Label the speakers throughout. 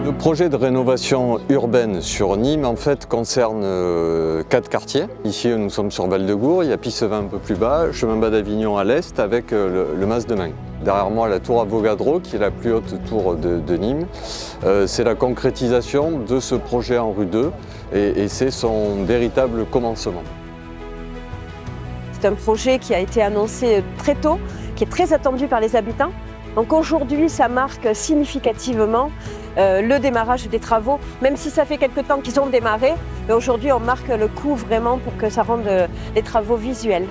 Speaker 1: Le projet de rénovation urbaine sur Nîmes en fait concerne 4 quartiers. Ici nous sommes sur Val-de-Gour, il y a Pissevin un peu plus bas, Chemin Bas d'Avignon à l'est avec le Mas de Main. Derrière moi la tour Avogadro qui est la plus haute tour de Nîmes. C'est la concrétisation de ce projet en rue 2 et c'est son véritable commencement.
Speaker 2: C'est un projet qui a été annoncé très tôt, qui est très attendu par les habitants. Donc aujourd'hui, ça marque significativement le démarrage des travaux, même si ça fait quelque temps qu'ils ont démarré, mais aujourd'hui on marque le coup vraiment pour que ça rende les travaux visuels.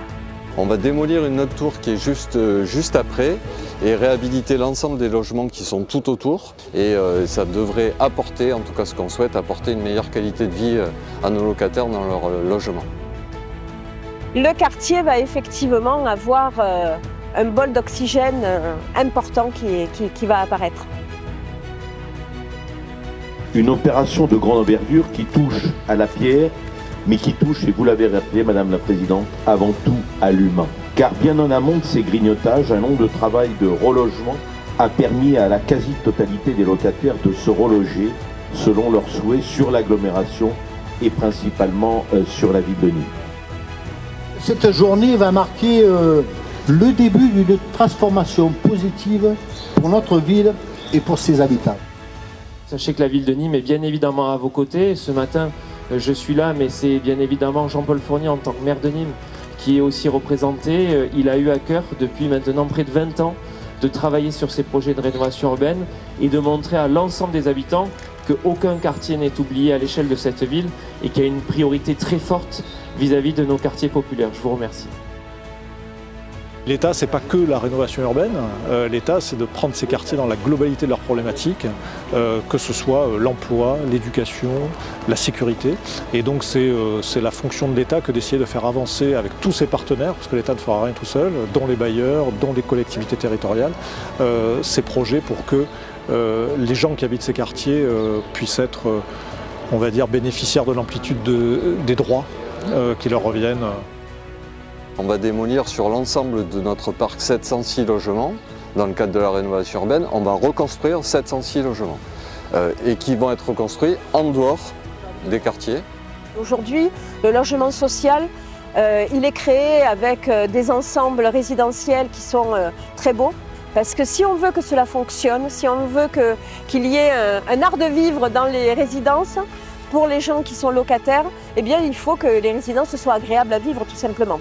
Speaker 1: On va démolir une autre tour qui est juste après et réhabiliter l'ensemble des logements qui sont tout autour et ça devrait apporter, en tout cas ce qu'on souhaite, apporter une meilleure qualité de vie à nos locataires dans leur logement.
Speaker 2: Le quartier va effectivement avoir un bol d'oxygène important qui va apparaître.
Speaker 3: Une opération de grande envergure qui touche à la pierre, mais qui touche, et vous l'avez rappelé Madame la Présidente, avant tout à l'humain. Car bien en amont de ces grignotages, un long de travail de relogement a permis à la quasi-totalité des locataires de se reloger selon leurs souhaits sur l'agglomération et principalement sur la ville de Nîmes.
Speaker 4: Cette journée va marquer le début d'une transformation positive pour notre ville et pour ses habitants.
Speaker 5: Sachez que la ville de Nîmes est bien évidemment à vos côtés. Ce matin, je suis là, mais c'est bien évidemment Jean-Paul Fournier en tant que maire de Nîmes qui est aussi représenté. Il a eu à cœur depuis maintenant près de 20 ans de travailler sur ces projets de rénovation urbaine et de montrer à l'ensemble des habitants qu'aucun quartier n'est oublié à l'échelle de cette ville et qu'il y a une priorité très forte vis-à-vis de nos quartiers populaires. Je vous remercie.
Speaker 6: L'État, ce n'est pas que la rénovation urbaine. L'État, c'est de prendre ces quartiers dans la globalité de leurs problématiques, que ce soit l'emploi, l'éducation, la sécurité. Et donc, c'est la fonction de l'État que d'essayer de faire avancer avec tous ses partenaires, parce que l'État ne fera rien tout seul, dont les bailleurs, dont les collectivités territoriales, ces projets pour que les gens qui habitent ces quartiers puissent être, on va dire, bénéficiaires de l'amplitude des droits qui leur reviennent.
Speaker 1: On va démolir sur l'ensemble de notre parc 706 logements. Dans le cadre de la rénovation urbaine, on va reconstruire 706 logements et qui vont être reconstruits en dehors des quartiers.
Speaker 2: Aujourd'hui, le logement social, il est créé avec des ensembles résidentiels qui sont très beaux. Parce que si on veut que cela fonctionne, si on veut qu'il y ait un art de vivre dans les résidences, pour les gens qui sont locataires, eh bien, il faut que les résidences soient agréables à vivre tout simplement.